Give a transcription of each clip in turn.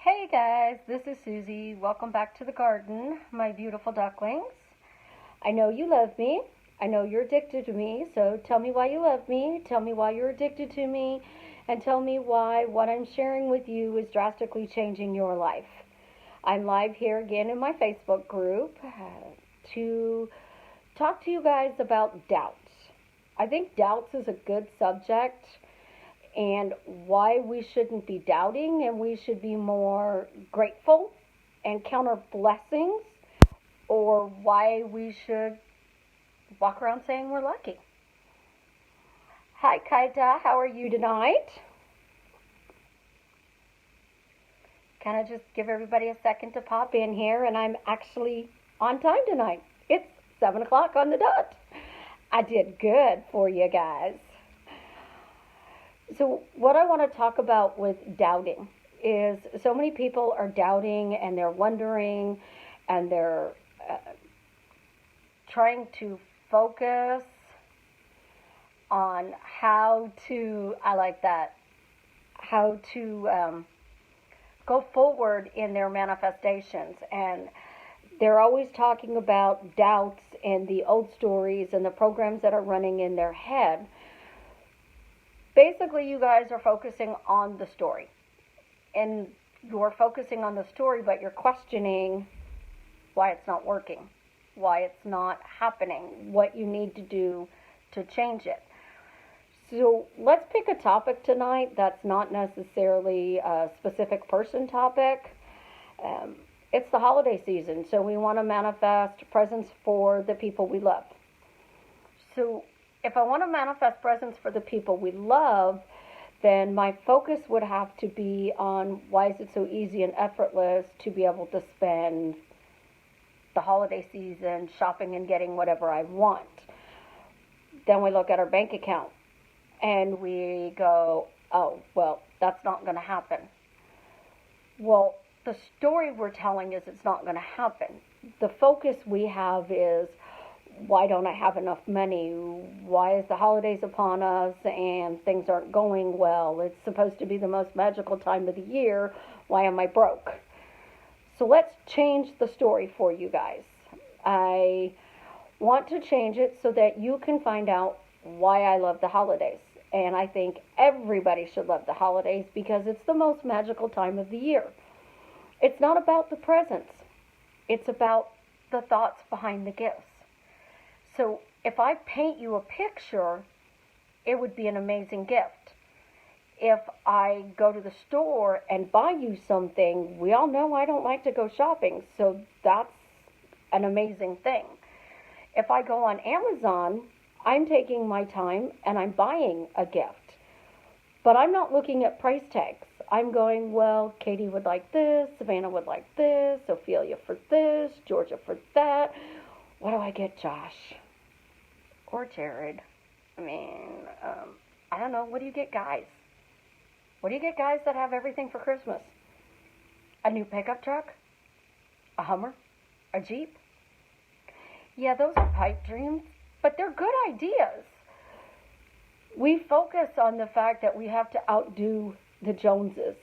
Hey guys, this is Susie. Welcome back to the garden, my beautiful ducklings. I know you love me. I know you're addicted to me, so tell me why you love me, tell me why you're addicted to me, and tell me why what I'm sharing with you is drastically changing your life. I'm live here again in my Facebook group to talk to you guys about doubts. I think doubts is a good subject and why we shouldn't be doubting and we should be more grateful and count our blessings, or why we should walk around saying we're lucky. Hi Kaita, how are you tonight? Kind of just give everybody a second to pop in here, and I'm actually on time tonight. It's 7 o'clock on the dot. I did good for you guys. So what I want to talk about with doubting is so many people are doubting and they're wondering and they're trying to focus on how to, how to go forward in their manifestations. And they're always talking about doubts and the old stories and the programs that are running in their head. Basically, you guys are focusing on the story. And you're focusing on the story, but you're questioning why it's not working, why it's not happening, what you need to do to change it. So let's pick a topic tonight that's not necessarily a specific person topic. It's the holiday season, so we want to manifest presents for the people we love. So if I want to manifest presents for the people we love, then my focus would have to be on why is it so easy and effortless to be able to spend the holiday season shopping and getting whatever I want. Then we look at our bank account and we go, oh, well, that's not going to happen. Well, the story we're telling is it's not going to happen. The focus we have is, why don't I have enough money? Why is the holidays upon us and things aren't going well? It's supposed to be the most magical time of the year. Why am I broke? So let's change the story for you guys. I want to change it so that you can find out why I love the holidays. And I think everybody should love the holidays because it's the most magical time of the year. It's not about the presents. It's about the thoughts behind the gifts. So if I paint you a picture, it would be an amazing gift. If I go to the store and buy you something, we all know I don't like to go shopping, so that's an amazing thing. If I go on Amazon, I'm taking my time and I'm buying a gift. But I'm not looking at price tags. I'm going, well, Katie would like this, Savannah would like this, Ophelia for this, Georgia for that. What do I get, Josh? Or Jared. I don't know. What do you get, guys? What do you get, guys, that have everything for Christmas? A new pickup truck? A Hummer? A Jeep? Yeah, those are pipe dreams, but they're good ideas. We focus on the fact that we have to outdo the Joneses.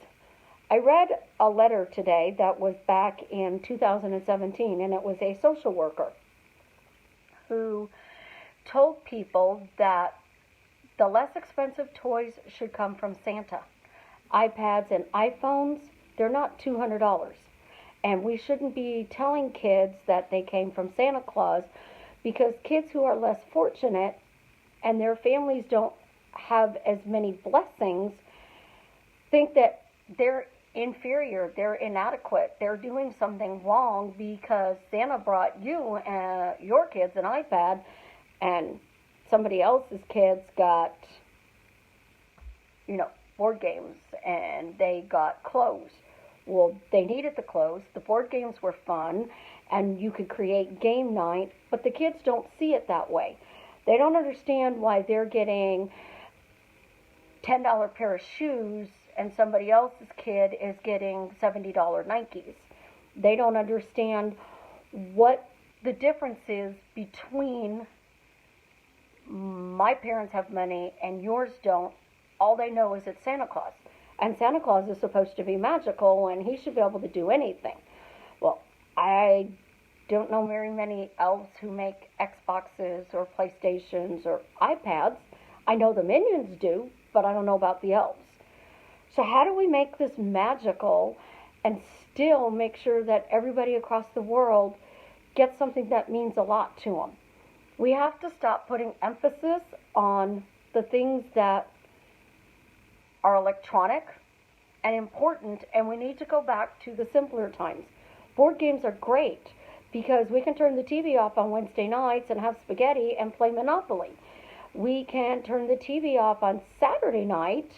I read a letter today that was back in 2017, and it was a social worker who told people that the less expensive toys should come from Santa. iPads and iPhones, they're not $200. And we shouldn't be telling kids that they came from Santa Claus, because kids who are less fortunate and their families don't have as many blessings think that they're inferior, they're inadequate, they're doing something wrong because Santa brought you and your kids an iPad and somebody else's kids got, board games and they got clothes. Well, they needed the clothes. The board games were fun and you could create game night, but the kids don't see it that way. They don't understand why they're getting $10 pair of shoes and somebody else's kid is getting $70 Nikes. They don't understand what the difference is between my parents have money and yours don't. All they know is it's Santa Claus. And Santa Claus is supposed to be magical and he should be able to do anything. Well, I don't know very many elves who make Xboxes or PlayStations or iPads. I know the minions do, but I don't know about the elves. So how do we make this magical and still make sure that everybody across the world gets something that means a lot to them? We have to stop putting emphasis on the things that are electronic and important, and we need to go back to the simpler times. Board games are great because we can turn the TV off on Wednesday nights and have spaghetti and play Monopoly. We can turn the TV off on Saturday night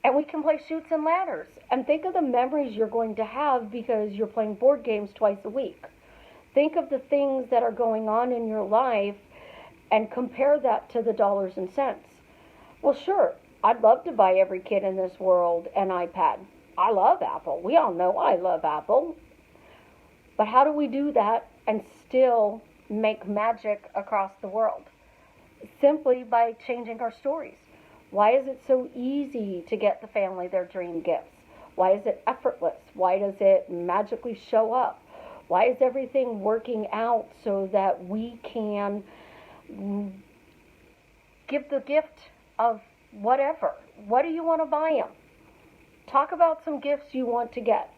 and we can play Chutes and Ladders. And think of the memories you're going to have because you're playing board games twice a week. Think of the things that are going on in your life and compare that to the dollars and cents. Well, sure, I'd love to buy every kid in this world an iPad. I love Apple. We all know I love Apple. But how do we do that and still make magic across the world? Simply by changing our stories. Why is it so easy to get the family their dream gifts? Why is it effortless? Why does it magically show up? Why is everything working out so that we can give the gift of whatever? What do you want to buy them? Talk about some gifts you want to get.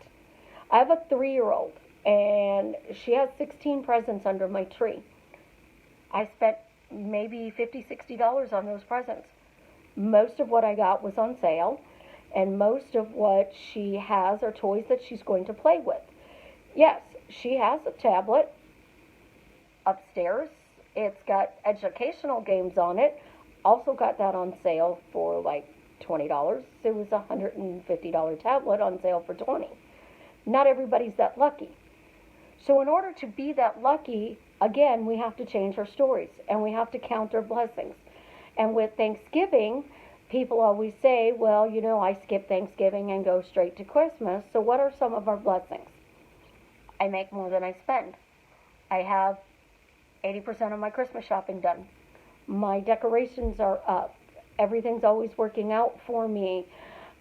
I have a 3-year-old and she has 16 presents under my tree. I spent maybe $50, $60 on those presents. Most of what I got was on sale, and most of what she has are toys that she's going to play with. Yes, she has a tablet upstairs. It's got educational games on it. Also got that on sale for like $20. It was a $150 tablet on sale for $20. Not everybody's that lucky. So in order to be that lucky, again, we have to change our stories and we have to count our blessings. And with Thanksgiving, people always say, well, you know, I skip Thanksgiving and go straight to Christmas. So what are some of our blessings? I make more than I spend. I have 80% of my Christmas shopping done. My decorations are up. Everything's always working out for me.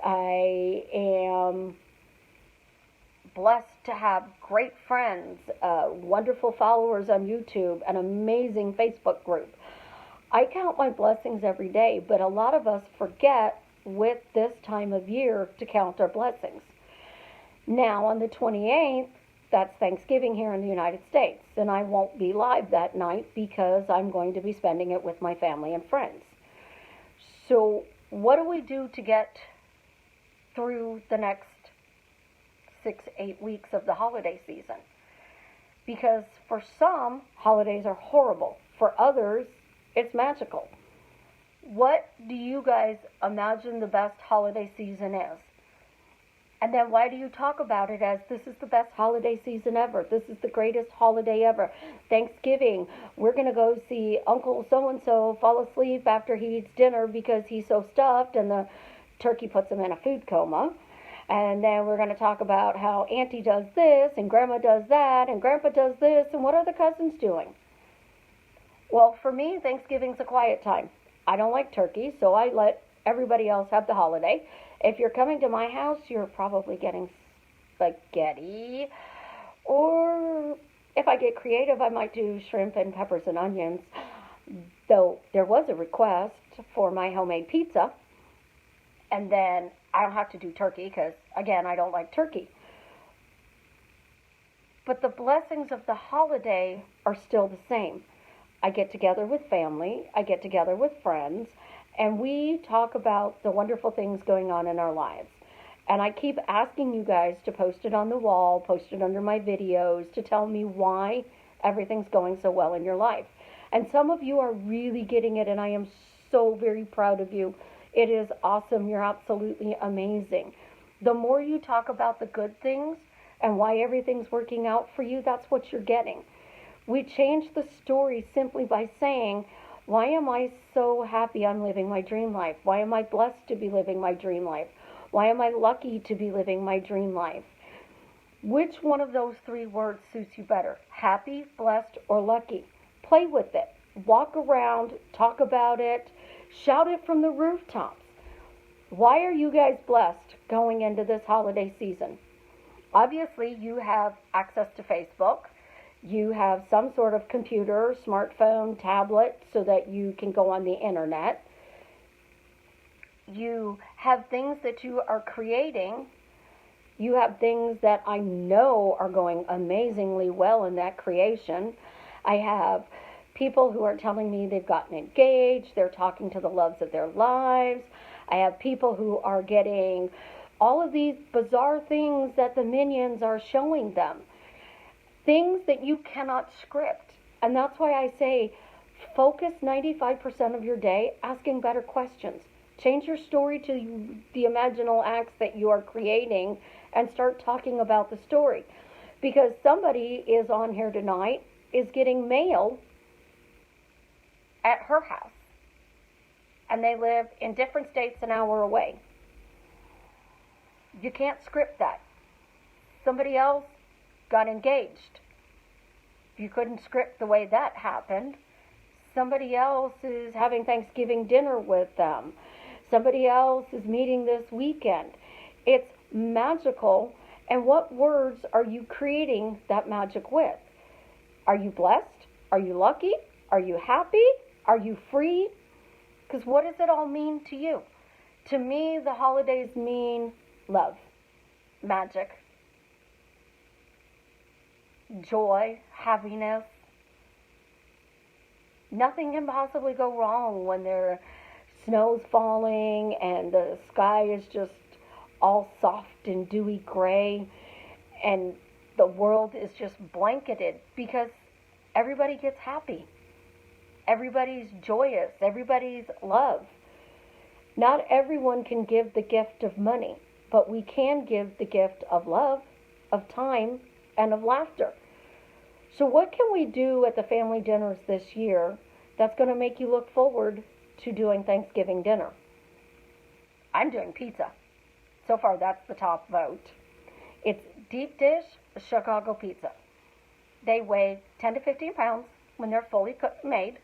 I am blessed to have great friends, wonderful followers on YouTube, an amazing Facebook group. I count my blessings every day, but a lot of us forget with this time of year to count our blessings. Now, on the 28th, that's Thanksgiving here in the United States, and I won't be live that night because I'm going to be spending it with my family and friends. So, what do we do to get through the next 6-8 weeks of the holiday season? Because for some, holidays are horrible. For others, it's magical. What do you guys imagine the best holiday season is? And then why do you talk about it as this is the best holiday season ever? This is the greatest holiday ever. Thanksgiving, we're going to go see Uncle so-and-so fall asleep after he eats dinner because he's so stuffed and the turkey puts him in a food coma. And then we're going to talk about how Auntie does this and Grandma does that and Grandpa does this and what are the cousins doing? Well, for me, Thanksgiving's a quiet time. I don't like turkey, so I let everybody else have the holiday. If you're coming to my house, you're probably getting spaghetti. Or if I get creative, I might do shrimp and peppers and onions. Though there was a request for my homemade pizza. And then I don't have to do turkey because, again, I don't like turkey. But the blessings of the holiday are still the same. I get together with family, I get together with friends, and we talk about the wonderful things going on in our lives. And I keep asking you guys to post it on the wall, post it under my videos, to tell me why everything's going so well in your life. And some of you are really getting it, and I am so very proud of you. It is awesome. You're absolutely amazing. The more you talk about the good things and why everything's working out for you, that's what you're getting. We change the story simply by saying, why am I so happy I'm living my dream life? Why am I blessed to be living my dream life? Why am I lucky to be living my dream life? Which one of those 3 words suits you better? Happy, blessed, or lucky? Play with it. Walk around, talk about it, shout it from the rooftops. Why are you guys blessed going into this holiday season? Obviously, you have access to Facebook. You have some sort of computer, smartphone, tablet, so that you can go on the internet. You have things that you are creating. You have things that I know are going amazingly well in that creation. I have people who are telling me they've gotten engaged. They're talking to the loves of their lives. I have people who are getting all of these bizarre things that the minions are showing them. Things that you cannot script. And that's why I say focus 95% of your day asking better questions. Change your story to the imaginal acts that you are creating and start talking about the story. Because somebody is on here tonight, is getting mail at her house. And they live in different states an hour away. You can't script that. Somebody else got engaged. You couldn't script the way that happened. Somebody else is having Thanksgiving dinner with them. Somebody else is meeting this weekend. It's magical. And what words are you creating that magic with? Are you blessed? Are you lucky? Are you happy? Are you free? Because what does it all mean to you? To me, the holidays mean love, magic, joy, happiness. Nothing can possibly go wrong when there snow's falling and the sky is just all soft and dewy gray and the world is just blanketed because everybody gets happy. Everybody's joyous. Everybody's love. Not everyone can give the gift of money, but we can give the gift of love, of time, and of laughter. So what can we do at the family dinners this year that's going to make you look forward to doing Thanksgiving dinner? I'm doing pizza. So far, that's the top vote. It's deep dish Chicago pizza. They weigh 10 to 15 pounds when they're fully cooked, made,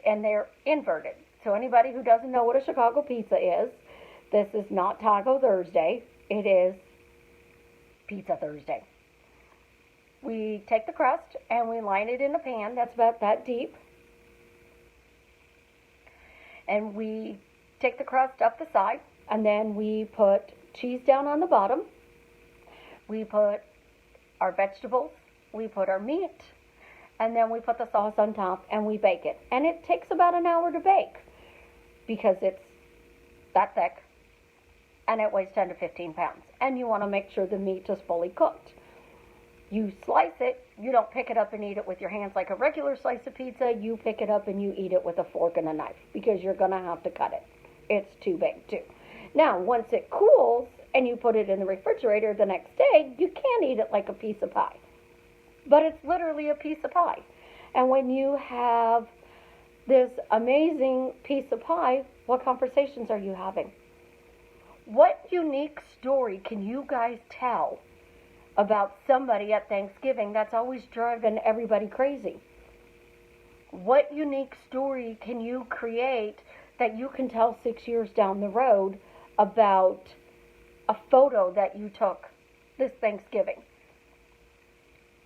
and they're inverted. So anybody who doesn't know what a Chicago pizza is, this is not Taco Thursday. It is Pizza Thursday. We take the crust and we line it in a pan that's about that deep. And we take the crust up the side, and then we put cheese down on the bottom. We put our vegetables. We put our meat. And then we put the sauce on top and we bake it. And it takes about an hour to bake because it's that thick and it weighs 10 to 15 pounds. And you want to make sure the meat is fully cooked. You slice it. You don't pick it up and eat it with your hands like a regular slice of pizza. You pick it up and you eat it with a fork and a knife because you're going to have to cut it. It's too big too. Now, once it cools and you put it in the refrigerator the next day, you can eat it like a piece of pie. But it's literally a piece of pie. And when you have this amazing piece of pie, what conversations are you having? What unique story can you guys tell about somebody at Thanksgiving that's always driven everybody crazy? What unique story can you create that you can tell 6 years down the road about a photo that you took this Thanksgiving?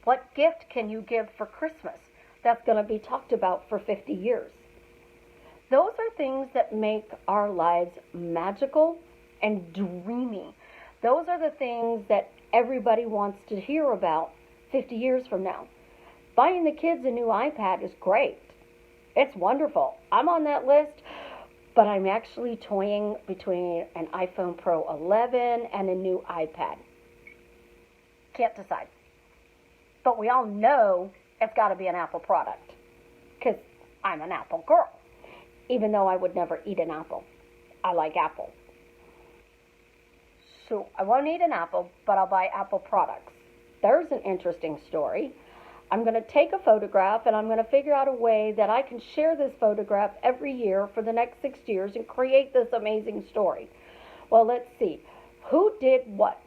What gift can you give for Christmas that's going to be talked about for 50 years? Those are things that make our lives magical and dreamy. Those are the things that everybody wants to hear about 50 years from now. Buying the kids a new iPad is great. It's wonderful. I'm on that list, but I'm actually toying between an iPhone Pro 11 and a new iPad. Can't decide. But we all know it's got to be an Apple product because I'm an Apple girl, even though I would never eat an apple. I like Apple. So I won't eat an apple, but I'll buy Apple products. There's an interesting story. I'm going to take a photograph and I'm going to figure out a way that I can share this photograph every year for the next 6 years and create this amazing story. Well, let's see. Who did what?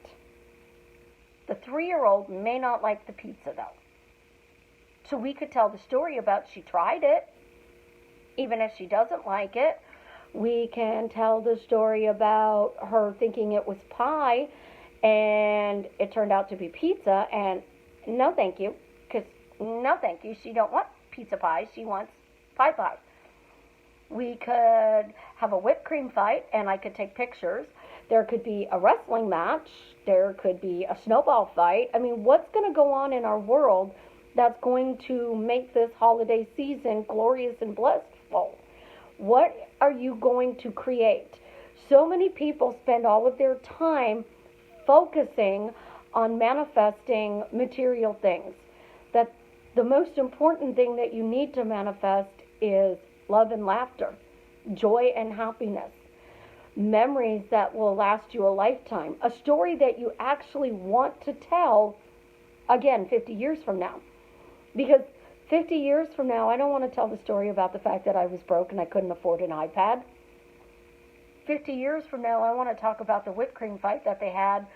The 3-year-old may not like the pizza, though. So we could tell the story about she tried it, even if she doesn't like it. We can tell the story about her thinking it was pie and it turned out to be pizza, and no thank you, because no thank you, she don't want pizza pie, she wants pie pie. We could have a whipped cream fight and I could take pictures. There could be a wrestling match. There could be a snowball fight. I mean, what's going to go on in our world that's going to make this holiday season glorious and blissful? What are you going to create? So many people spend all of their time focusing on manifesting material things. That the most important thing that you need to manifest is love and laughter, joy and happiness, memories that will last you a lifetime, a story that you actually want to tell again 50 years from now. Because 50 years from now, I don't want to tell the story about the fact that I was broke and I couldn't afford an iPad. 50 years from now, I want to talk about the whipped cream fight that they had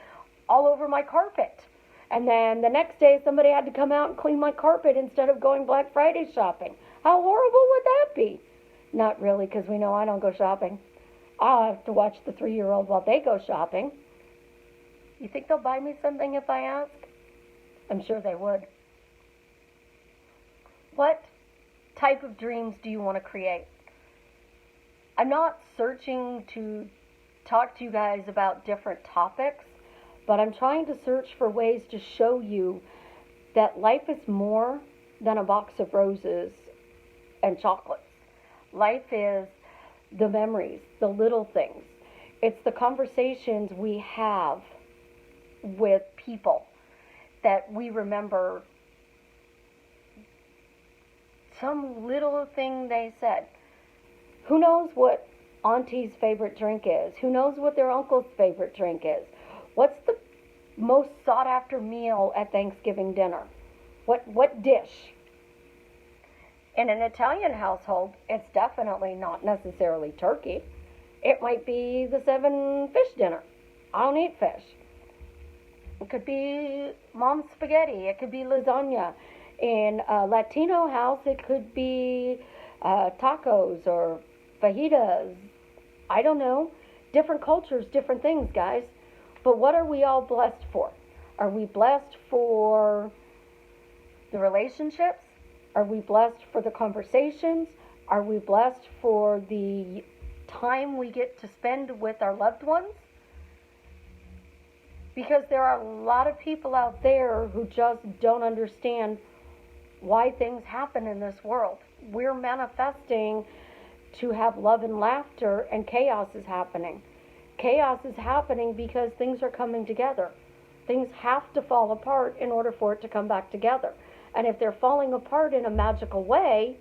all over my carpet. And then the next day, somebody had to come out and clean my carpet instead of going Black Friday shopping. How horrible would that be? Not really, because we know I don't go shopping. I'll have to watch the 3-year-old while they go shopping. You think they'll buy me something if I ask? I'm sure they would. What type of dreams do you want to create? I'm not searching to talk to you guys about different topics, but I'm trying to search for ways to show you that life is more than a box of roses and chocolates. Life is the memories, the little things. It's the conversations we have with people that we remember some little thing they said. Who knows what auntie's favorite drink is? Who knows what their uncle's favorite drink is? What's the most sought after meal at Thanksgiving dinner? What dish? In an Italian household, it's definitely not necessarily turkey. It might be the 7 fish dinner. I don't eat fish. It could be mom's spaghetti. It could be lasagna. In a Latino house, it could be tacos or fajitas. I don't know. Different cultures, different things, guys. But what are we all blessed for? Are we blessed for the relationships? Are we blessed for the conversations? Are we blessed for the time we get to spend with our loved ones? Because there are a lot of people out there who just don't understand why things happen in this world. We're manifesting to have love and laughter, and chaos is happening. Chaos is happening because things are coming together. Things have to fall apart in order for it to come back together. And if they're falling apart in a magical way,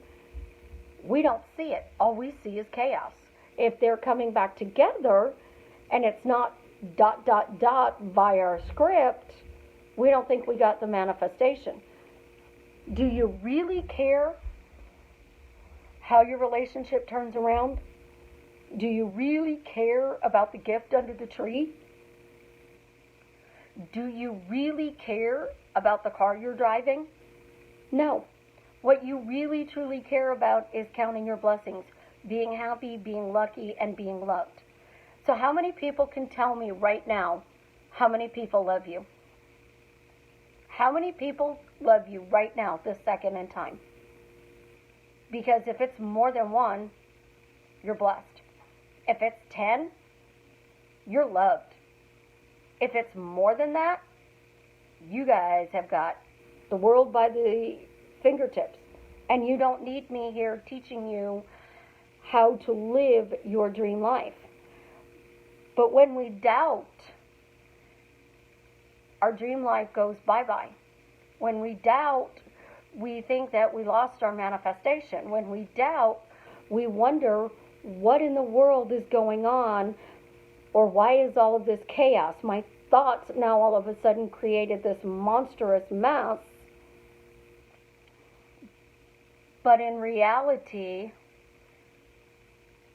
we don't see it. All we see is chaos. If they're coming back together and it's not ... by our script, we don't think we got the manifestation. Do you really care how your relationship turns around? Do you really care about the gift under the tree? Do you really care about the car you're driving? No. What you really truly care about is counting your blessings, being happy, being lucky, and being loved. So how many people can tell me right now how many people love you? How many people love you right now, this second in time? Because if it's more than one, you're blessed. If it's 10, you're loved. If it's more than that, you guys have got the world by the fingertips. And you don't need me here teaching you how to live your dream life. But when we doubt, our dream life goes bye-bye. When we doubt, we think that we lost our manifestation. When we doubt, we wonder what in the world is going on, or why is all of this chaos? My thoughts now all of a sudden created this monstrous mess. But in reality,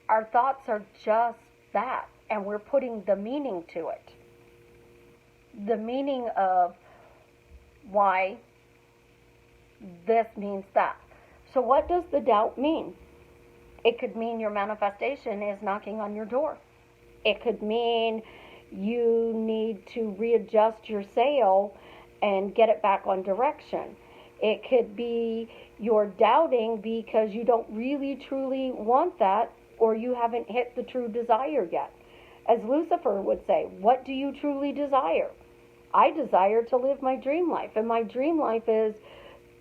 our thoughts are just that, and we're putting the meaning to it. The meaning of why this means that. So what does the doubt mean? It could mean your manifestation is knocking on your door. It could mean you need to readjust your sail and get it back on direction. It could be you're doubting because you don't really truly want that, or you haven't hit the true desire yet. As Lucifer would say, what do you truly desire? I desire to live my dream life, and my dream life is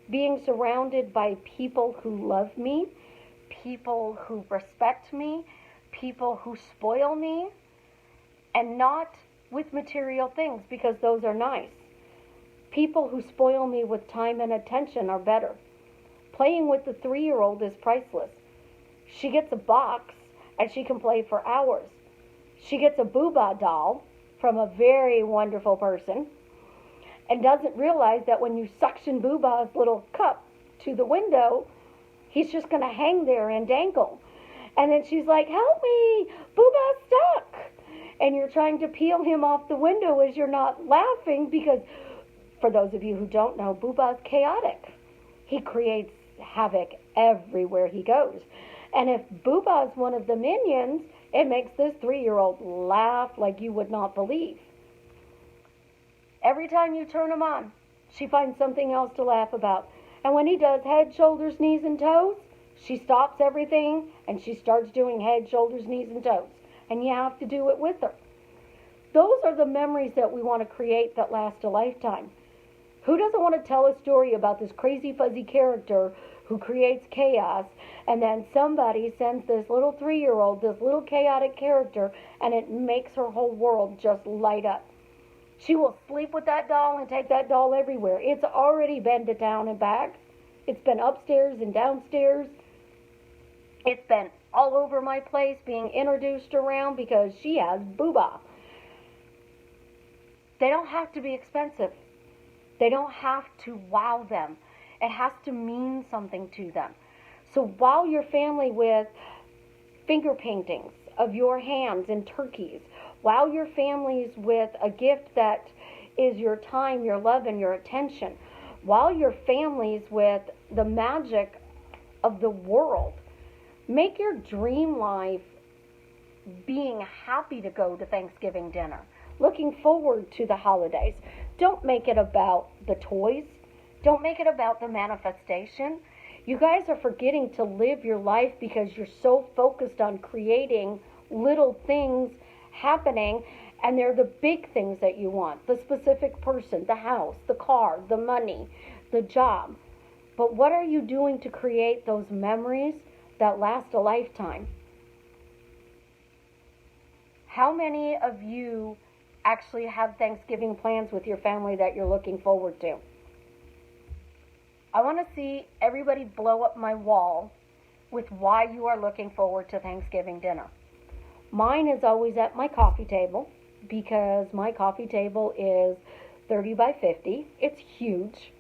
being surrounded by people who love me, people who respect me, people who spoil me, and not with material things, because those are nice. People who spoil me with time and attention are better. Playing with the 3-year-old is priceless. She gets a box and she can play for hours. She gets a Booba doll from a very wonderful person and doesn't realize that when you suction Booba's little cup to the window, he's just going to hang there and dangle. And then she's like, help me, Booba's stuck. And you're trying to peel him off the window as you're not laughing, because for those of you who don't know, Booba's chaotic. He creates havoc everywhere he goes. And if Booba's one of the minions, it makes this 3-year-old laugh like you would not believe. Every time you turn him on, she finds something else to laugh about. And when he does head, shoulders, knees, and toes, she stops everything and she starts doing head, shoulders, knees, and toes. And you have to do it with her. Those are the memories that we want to create that last a lifetime. Who doesn't want to tell a story about this crazy, fuzzy character who creates chaos, and then somebody sends this little 3-year-old, this little chaotic character, and it makes her whole world just light up? She will sleep with that doll and take that doll everywhere. It's already been to town and back. It's been upstairs and downstairs. It's been all over my place being introduced around because she has Booba. They don't have to be expensive. They don't have to wow them. It has to mean something to them. So wow your family with finger paintings of your hands and turkeys. Wow your families with a gift that is your time, your love, and your attention. Wow your families with the magic of the world. Make your dream life being happy to go to Thanksgiving dinner, looking forward to the holidays. Don't make it about the toys. Don't make it about the manifestation. You guys are forgetting to live your life because you're so focused on creating little things happening, and they're the big things that you want. The specific person, the house, the car, the money, the job. But what are you doing to create those memories that last a lifetime? How many of you actually have Thanksgiving plans with your family that you're looking forward to? I want to see everybody blow up my wall with why you are looking forward to Thanksgiving dinner. Mine is always at my coffee table, because my coffee table is 30 by 50. It's huge.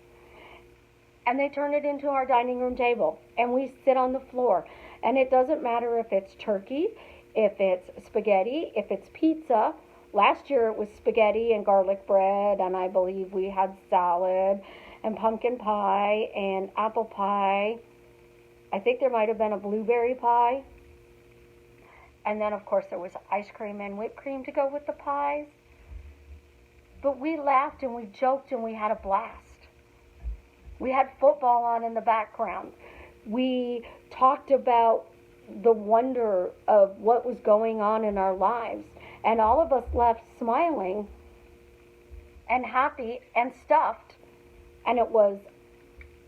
And they turn it into our dining room table, and we sit on the floor. And it doesn't matter if it's turkey, if it's spaghetti, if it's pizza. Last year it was spaghetti and garlic bread, and I believe we had salad and pumpkin pie and apple pie. I think there might have been a blueberry pie. And then, of course, there was ice cream and whipped cream to go with the pies. But we laughed and we joked and we had a blast. We had football on in the background. We talked about the wonder of what was going on in our lives. And all of us left smiling and happy and stuffed. And it was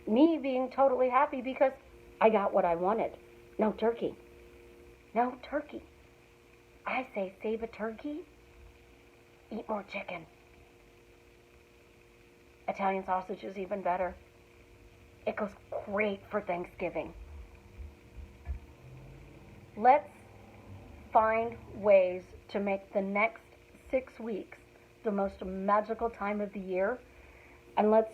me being totally happy because I got what I wanted. No turkey. No turkey. I say save a turkey, eat more chicken. Italian sausage is even better. It goes great for Thanksgiving. Let's find ways to make the next 6 weeks the most magical time of the year. And let's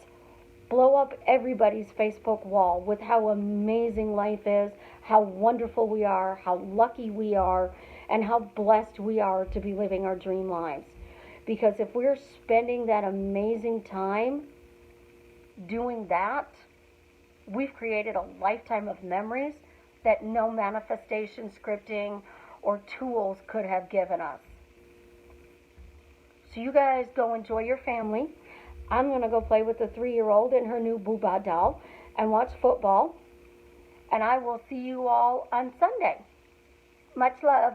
blow up everybody's Facebook wall with how amazing life is, how wonderful we are, how lucky we are, and how blessed we are to be living our dream lives. Because if we're spending that amazing time doing that, we've created a lifetime of memories that no manifestation scripting or tools could have given us. So you guys go enjoy your family. I'm going to go play with the 3-year-old and her new Booba doll and watch football. And I will see you all on Sunday. Much love.